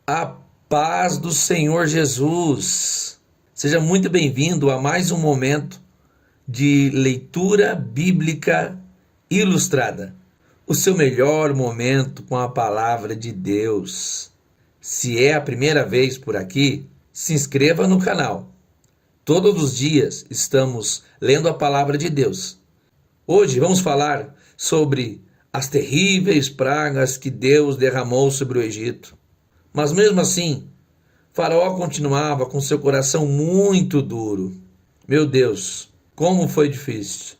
A paz do Senhor Jesus. Seja muito bem-vindo a mais um momento de leitura bíblica ilustrada. O seu melhor momento com a palavra de Deus. Se é a primeira vez por aqui, se inscreva no canal. Todos os dias estamos lendo a palavra de Deus. Hoje vamos falar sobre as terríveis pragas que Deus derramou sobre o Egito. Mas mesmo assim, Faraó continuava com seu coração muito duro. Meu Deus, como foi difícil.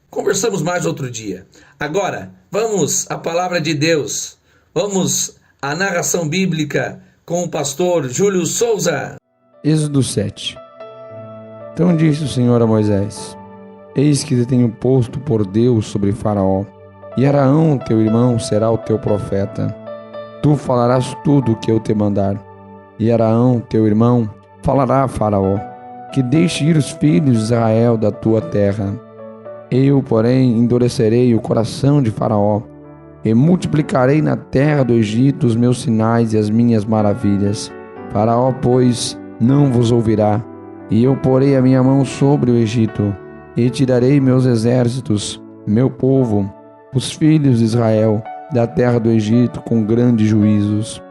Conversamos mais outro dia. Agora, vamos à palavra de Deus. Vamos à narração bíblica com o pastor Júlio Souza. Êxodo 7. Então disse o Senhor a Moisés: Eis que te tenho posto por Deus sobre Faraó, e Araão, teu irmão, será o teu profeta. Tu falarás tudo o que eu te mandar. E Araão, teu irmão, falará a Faraó, que deixe ir os filhos de Israel da tua terra. Eu, porém, endurecerei o coração de Faraó, e multiplicarei na terra do Egito os meus sinais e as minhas maravilhas. Faraó, pois, não vos ouvirá, e eu porei a minha mão sobre o Egito, e tirarei meus exércitos, meu povo, os filhos de Israel, da terra do Egito com grandes juízos.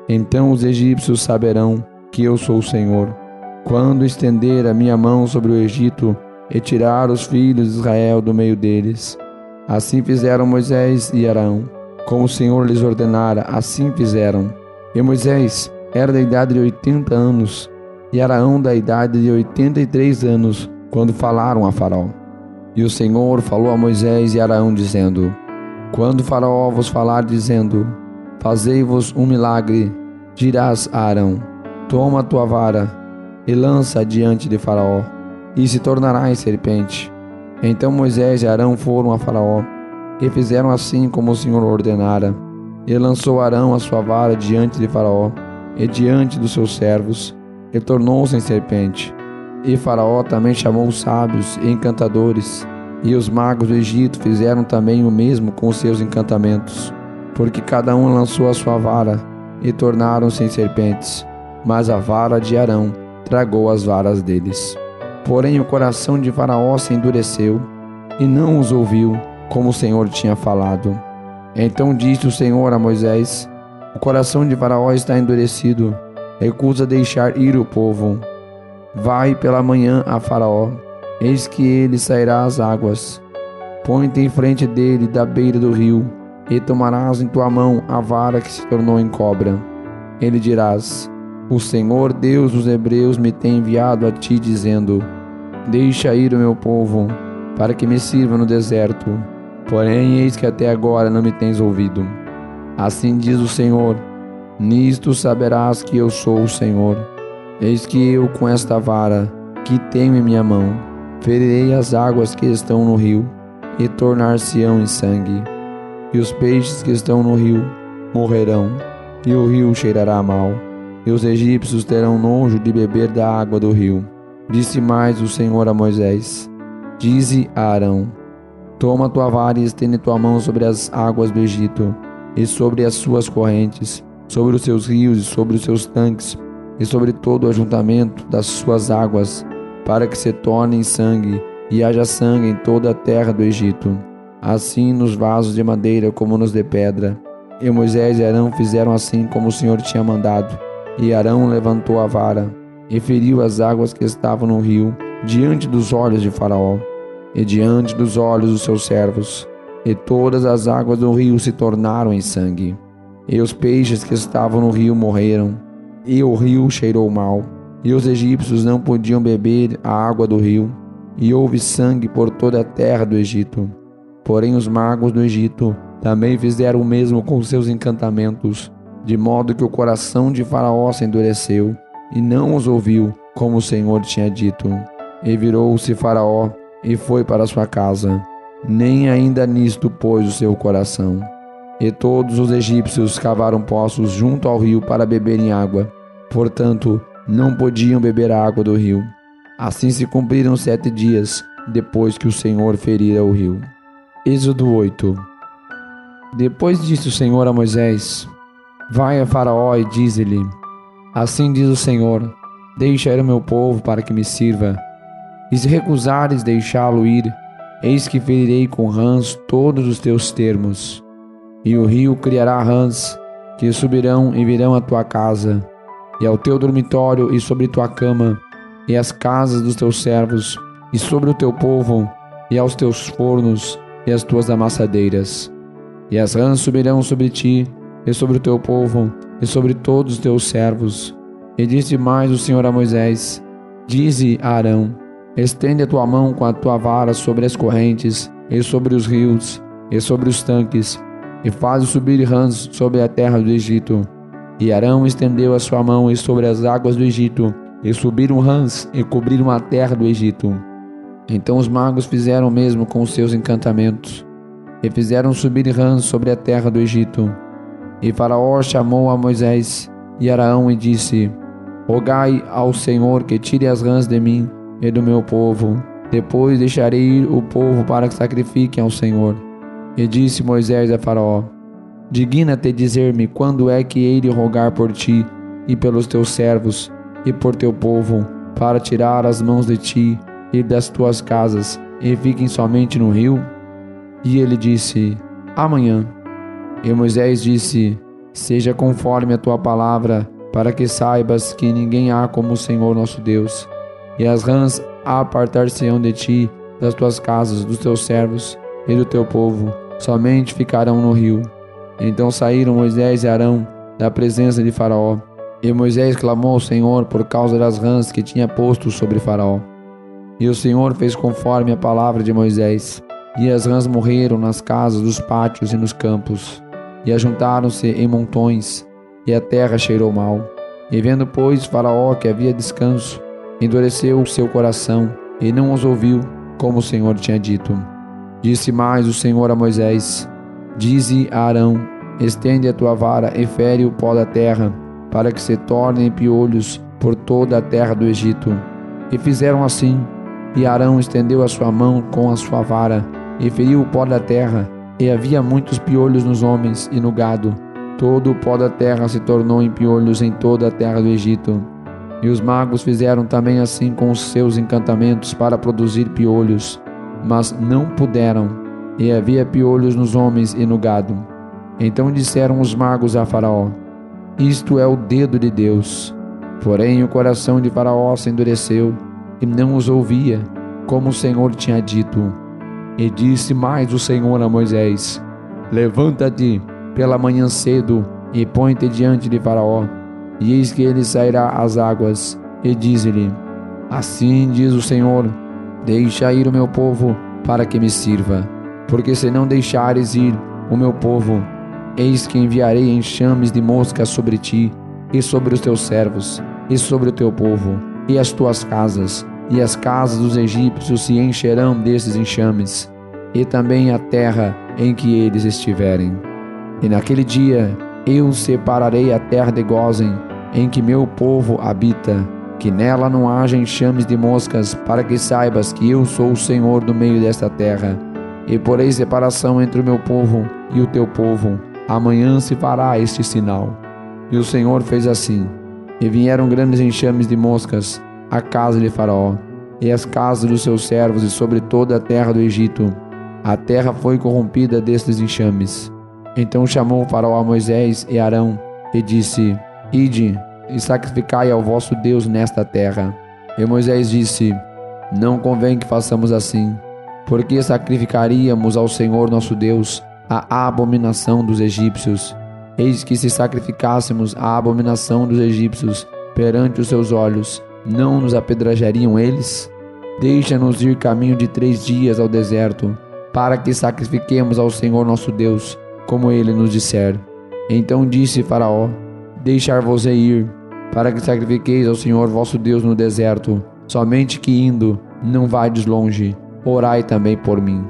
Então os egípcios saberão que eu sou o Senhor, quando estender a minha mão sobre o Egito e tirar os filhos de Israel do meio deles. Assim fizeram Moisés e Arão, como o Senhor lhes ordenara, assim fizeram. E Moisés era da idade de 80 anos, e Arão da idade de 83 anos, quando falaram a Faraó. E o Senhor falou a Moisés e Arão, dizendo: Quando Faraó vos falar, dizendo: Fazei-vos um milagre, dirás a Arão: Toma a tua vara e lança diante de Faraó, e se tornará em serpente. Então Moisés e Arão foram a Faraó, e fizeram assim como o Senhor ordenara. E lançou Arão a sua vara diante de Faraó, e diante dos seus servos, e tornou-se em serpente. E Faraó também chamou os sábios e encantadores, e os magos do Egito fizeram também o mesmo com os seus encantamentos, porque cada um lançou a sua vara, e tornaram-se em serpentes, mas a vara de Arão tragou as varas deles. Porém o coração de Faraó se endureceu, e não os ouviu, como o Senhor tinha falado. Então disse o Senhor a Moisés: O coração de Faraó está endurecido, recusa deixar ir o povo. Vai pela manhã a Faraó, eis que ele sairá às águas. Põe-te em frente dele da beira do rio, e tomarás em tua mão a vara que se tornou em cobra. Ele dirás: O Senhor Deus dos Hebreus me tem enviado a ti, dizendo: Deixa ir o meu povo, para que me sirva no deserto. Porém, eis que até agora não me tens ouvido. Assim diz o Senhor: Nisto saberás que eu sou o Senhor. Eis que eu, com esta vara que tenho em minha mão, ferirei as águas que estão no rio, e tornar-se-ão em sangue. E os peixes que estão no rio morrerão, e o rio cheirará mal, e os egípcios terão nojo de beber da água do rio. Disse mais o Senhor a Moisés: Dize a Arão: Toma tua vara e estende tua mão sobre as águas do Egito, e sobre as suas correntes, sobre os seus rios e sobre os seus tanques, e sobre todo o ajuntamento das suas águas, para que se torne em sangue, e haja sangue em toda a terra do Egito, assim nos vasos de madeira como nos de pedra. E Moisés e Arão fizeram assim como o Senhor tinha mandado. E Arão levantou a vara, e feriu as águas que estavam no rio, diante dos olhos de Faraó, e diante dos olhos dos seus servos. E todas as águas do rio se tornaram em sangue. E os peixes que estavam no rio morreram, e o rio cheirou mal, e os egípcios não podiam beber a água do rio, e houve sangue por toda a terra do Egito. Porém os magos do Egito também fizeram o mesmo com seus encantamentos, de modo que o coração de Faraó se endureceu, e não os ouviu, como o Senhor tinha dito. E virou-se Faraó, e foi para sua casa, nem ainda nisto pôs o seu coração. E todos os egípcios cavaram poços junto ao rio para beberem água, portanto não podiam beber a água do rio. Assim se cumpriram 7 dias, depois que o Senhor ferira o rio. Êxodo 8. Depois disse o Senhor a Moisés: Vai a Faraó e dize-lhe: Assim diz o Senhor: deixa ir o meu povo para que me sirva. E se recusares deixá-lo ir, eis que ferirei com rãs todos os teus termos. E o rio criará rãs, que subirão e virão à tua casa, e ao teu dormitório e sobre tua cama, e às casas dos teus servos, e sobre o teu povo, e aos teus fornos, e às tuas amassadeiras. E as rãs subirão sobre ti, e sobre o teu povo, e sobre todos os teus servos. E disse mais o Senhor a Moisés: dize a Arão: estende a tua mão com a tua vara sobre as correntes, e sobre os rios, e sobre os tanques, e faz subir rãs sobre a terra do Egito. E Arão estendeu a sua mão e sobre as águas do Egito, e subiram rãs e cobriram a terra do Egito. Então os magos fizeram o mesmo com os seus encantamentos, e fizeram subir rãs sobre a terra do Egito. E Faraó chamou a Moisés e Arão e disse: rogai ao Senhor que tire as rãs de mim e do meu povo. Depois deixarei ir o povo para que sacrifiquem ao Senhor. E disse Moisés a Faraó: digna-te dizer-me quando é que hei de rogar por ti e pelos teus servos e por teu povo, para tirar as mãos de ti e das tuas casas, e fiquem somente no rio? E ele disse: amanhã. E Moisés disse: seja conforme a tua palavra, para que saibas que ninguém há como o Senhor nosso Deus. E as rãs apartar-se-ão de ti, das tuas casas, dos teus servos e do teu povo, somente ficarão no rio. Então saíram Moisés e Arão da presença de Faraó. E Moisés clamou ao Senhor por causa das rãs que tinha posto sobre Faraó. E o Senhor fez conforme a palavra de Moisés. E as rãs morreram nas casas, dos pátios e nos campos. E ajuntaram-se em montões, e a terra cheirou mal. E vendo, pois, Faraó que havia descanso, endureceu o seu coração, e não os ouviu, como o Senhor tinha dito. Disse mais o Senhor a Moisés: dize a Arão: estende a tua vara e fere o pó da terra, para que se tornem piolhos por toda a terra do Egito. E fizeram assim, e Arão estendeu a sua mão com a sua vara, e feriu o pó da terra, e havia muitos piolhos nos homens e no gado. Todo o pó da terra se tornou em piolhos em toda a terra do Egito. E os magos fizeram também assim com os seus encantamentos para produzir piolhos, mas não puderam, e havia piolhos nos homens e no gado. Então disseram os magos a Faraó: isto é o dedo de Deus. Porém o coração de Faraó se endureceu, e não os ouvia, como o Senhor tinha dito. E disse mais o Senhor a Moisés: levanta-te pela manhã cedo, e põe-te diante de Faraó, e eis que ele sairá às águas, e dize-lhe: assim diz o Senhor, deixa ir o meu povo, para que me sirva. Porque se não deixares ir o meu povo, eis que enviarei enxames de moscas sobre ti, e sobre os teus servos, e sobre o teu povo, e as tuas casas, e as casas dos egípcios se encherão desses enxames, e também a terra em que eles estiverem. E naquele dia eu separarei a terra de Gósen, em que meu povo habita, que nela não haja enxames de moscas, para que saibas que eu sou o Senhor no meio desta terra. E porei separação entre o meu povo e o teu povo. Amanhã se fará este sinal. E o Senhor fez assim. E vieram grandes enxames de moscas à casa de Faraó, e às casas dos seus servos, e sobre toda a terra do Egito. A terra foi corrompida destes enxames. Então chamou Faraó a Moisés e Arão, e disse: ide, e sacrificai ao vosso Deus nesta terra. E Moisés disse: não convém que façamos assim, porque sacrificaríamos ao Senhor nosso Deus a abominação dos egípcios. Eis que se sacrificássemos a abominação dos egípcios perante os seus olhos, não nos apedrejariam eles? Deixa-nos ir caminho de 3 dias ao deserto, para que sacrifiquemos ao Senhor nosso Deus, como ele nos disser. Então disse Faraó: deixar-vos ir, para que sacrifiqueis ao Senhor vosso Deus no deserto, somente que indo, não vades longe, orai também por mim.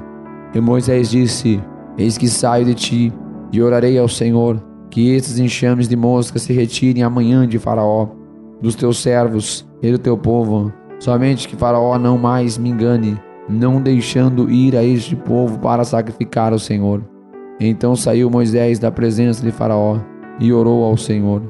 E Moisés disse: eis que saio de ti, e orarei ao Senhor, que estes enxames de moscas se retirem amanhã de Faraó, dos teus servos e do teu povo, somente que Faraó não mais me engane, não deixando ir a este povo para sacrificar ao Senhor. Então saiu Moisés da presença de Faraó, e orou ao Senhor.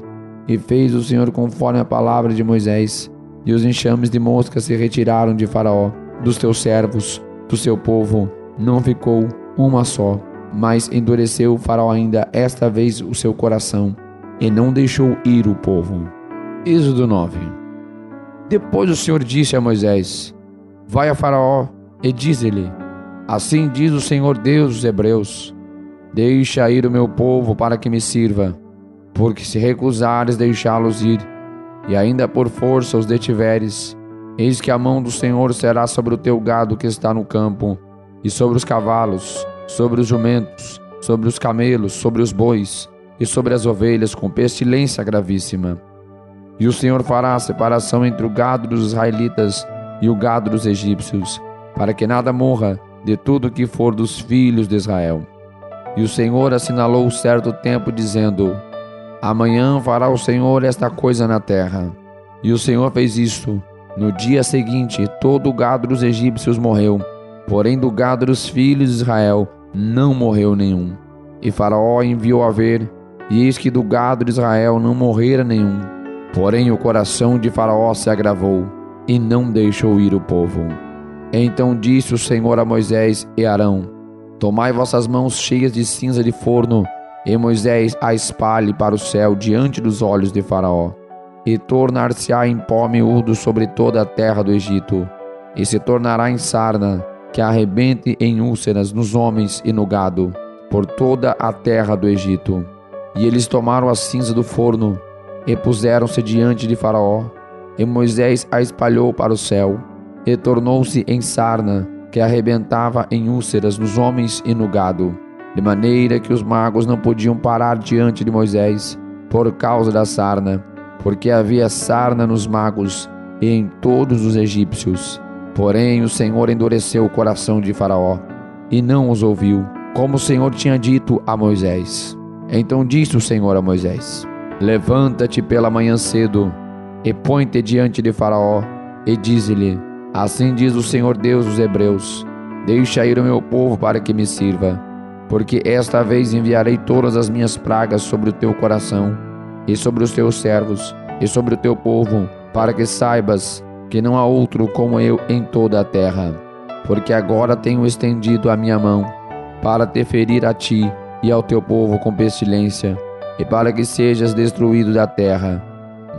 E fez o Senhor conforme a palavra de Moisés, e os enxames de moscas se retiraram de Faraó, dos teus servos, do seu povo, não ficou uma só. Mas endureceu Faraó ainda esta vez o seu coração, e não deixou ir o povo. Êxodo 9. Depois o Senhor disse a Moisés: Vai a Faraó e diz-lhe: Assim diz o Senhor Deus dos Hebreus: Deixa ir o meu povo para que me sirva, porque se recusares deixá-los ir, e ainda por força os detiveres, eis que a mão do Senhor será sobre o teu gado que está no campo, e sobre os cavalos, sobre os jumentos, sobre os camelos, sobre os bois, e sobre as ovelhas com pestilência gravíssima. E o Senhor fará a separação entre o gado dos israelitas e o gado dos egípcios, para que nada morra de tudo que for dos filhos de Israel. E o Senhor assinalou certo tempo, dizendo: Amanhã fará o Senhor esta coisa na terra. E o Senhor fez isto. No dia seguinte, todo o gado dos egípcios morreu, porém do gado dos filhos de Israel não morreu nenhum. E Faraó enviou a ver, e eis que do gado de Israel não morrera nenhum. Porém o coração de Faraó se agravou, e não deixou ir o povo. Então disse o Senhor a Moisés e Arão: Tomai vossas mãos cheias de cinza de forno, e Moisés a espalhe para o céu diante dos olhos de Faraó. E tornar-se-á em pó miúdo sobre toda a terra do Egito, e se tornará em sarna, que arrebente em úlceras nos homens e no gado, por toda a terra do Egito. E eles tomaram a cinza do forno, e puseram-se diante de Faraó, e Moisés a espalhou para o céu, e tornou-se em sarna, que arrebentava em úlceras nos homens e no gado, de maneira que os magos não podiam parar diante de Moisés, por causa da sarna, porque havia sarna nos magos e em todos os egípcios. Porém o Senhor endureceu o coração de Faraó, e não os ouviu, como o Senhor tinha dito a Moisés. Então disse o Senhor a Moisés: Levanta-te pela manhã cedo, e põe-te diante de Faraó, e dize-lhe: Assim diz o Senhor Deus dos Hebreus: Deixa ir o meu povo para que me sirva, porque esta vez enviarei todas as minhas pragas sobre o teu coração, e sobre os teus servos, e sobre o teu povo, para que saibas que não há outro como eu em toda a terra. Porque agora tenho estendido a minha mão, para te ferir a ti e ao teu povo com pestilência, e para que sejas destruído da terra.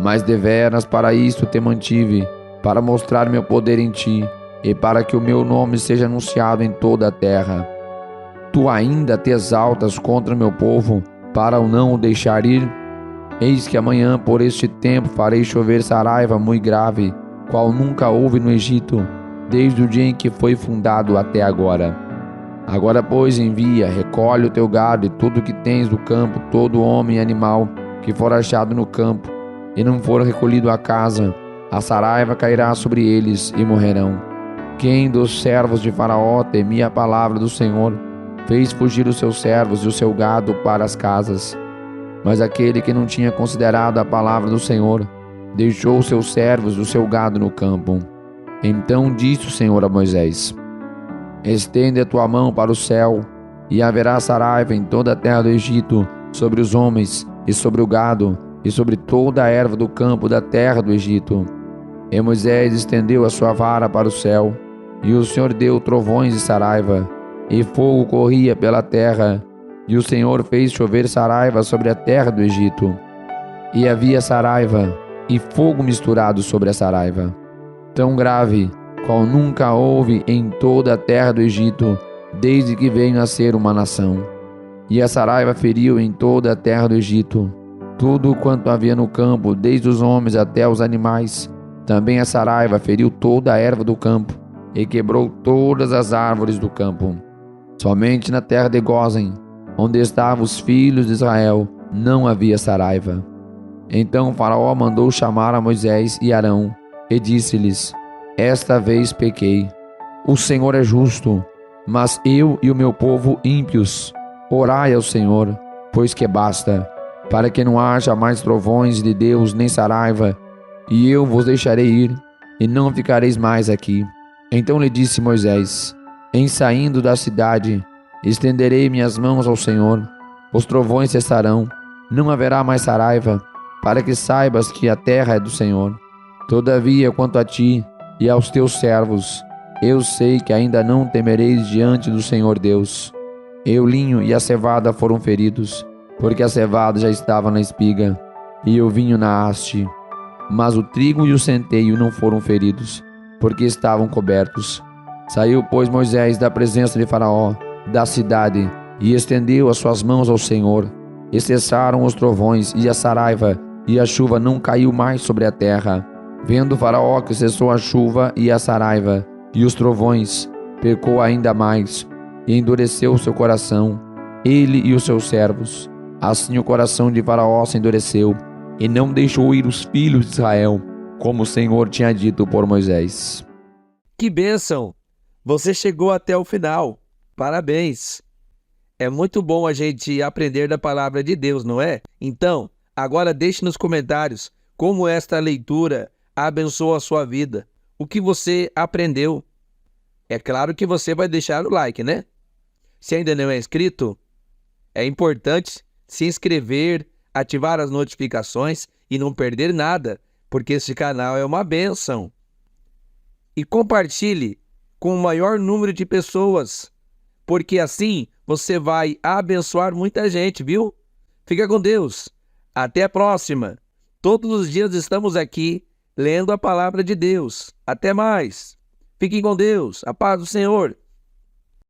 Mas deveras para isto te mantive, para mostrar meu poder em ti, e para que o meu nome seja anunciado em toda a terra. Tu ainda te exaltas contra meu povo, para o não o deixar ir? Eis que amanhã por este tempo farei chover saraiva muito grave, qual nunca houve no Egito, desde o dia em que foi fundado até agora. Agora, pois, envia, recolhe o teu gado e tudo que tens do campo, todo homem e animal que for achado no campo, e não for recolhido à casa, a saraiva cairá sobre eles e morrerão. Quem dos servos de Faraó temia a palavra do Senhor, fez fugir os seus servos e o seu gado para as casas. Mas aquele que não tinha considerado a palavra do Senhor, deixou os seus servos e o seu gado no campo. Então disse o Senhor a Moisés: Estende a tua mão para o céu, e haverá saraiva em toda a terra do Egito, sobre os homens, e sobre o gado, e sobre toda a erva do campo da terra do Egito. E Moisés estendeu a sua vara para o céu, e o Senhor deu trovões e saraiva, e fogo corria pela terra, e o Senhor fez chover saraiva sobre a terra do Egito. E havia saraiva e fogo misturado sobre a saraiva, tão grave, qual nunca houve em toda a terra do Egito, desde que veio a ser uma nação. E a saraiva feriu em toda a terra do Egito tudo quanto havia no campo, desde os homens até os animais. Também a saraiva feriu toda a erva do campo, e quebrou todas as árvores do campo. Somente na terra de Gósen, onde estavam os filhos de Israel, não havia saraiva. Então Faraó mandou chamar a Moisés e Arão, e disse-lhes: Esta vez pequei. O Senhor é justo, mas eu e o meu povo ímpios. Orai ao Senhor, pois que basta, para que não haja mais trovões de Deus nem saraiva, e eu vos deixarei ir, e não ficareis mais aqui. Então lhe disse Moisés: Em saindo da cidade, estenderei minhas mãos ao Senhor, os trovões cessarão, não haverá mais saraiva, para que saibas que a terra é do Senhor. Todavia, quanto a ti e aos teus servos, eu sei que ainda não temereis diante do Senhor Deus. E o linho e a cevada foram feridos, porque a cevada já estava na espiga, e o vinho na haste. Mas o trigo e o centeio não foram feridos, porque estavam cobertos. Saiu, pois, Moisés da presença de Faraó, da cidade, e estendeu as suas mãos ao Senhor. E cessaram os trovões e a saraiva, e a chuva não caiu mais sobre a terra. Vendo Faraó que cessou a chuva e a saraiva, e os trovões, pecou ainda mais, e endureceu o seu coração, ele e os seus servos. Assim o coração de Faraó se endureceu, e não deixou ir os filhos de Israel, como o Senhor tinha dito por Moisés. Que bênção! Você chegou até o final. Parabéns! É muito bom a gente aprender da palavra de Deus, não é? Então, agora deixe nos comentários como esta leitura abençoa a sua vida. O que você aprendeu? É claro que você vai deixar o like, né? Se ainda não é inscrito, é importante se inscrever, ativar as notificações e não perder nada, porque esse canal é uma bênção. E compartilhe com o maior número de pessoas, porque assim você vai abençoar muita gente, viu? Fica com Deus. Até a próxima. Todos os dias estamos aqui lendo a palavra de Deus. Até mais. Fiquem com Deus. A paz do Senhor.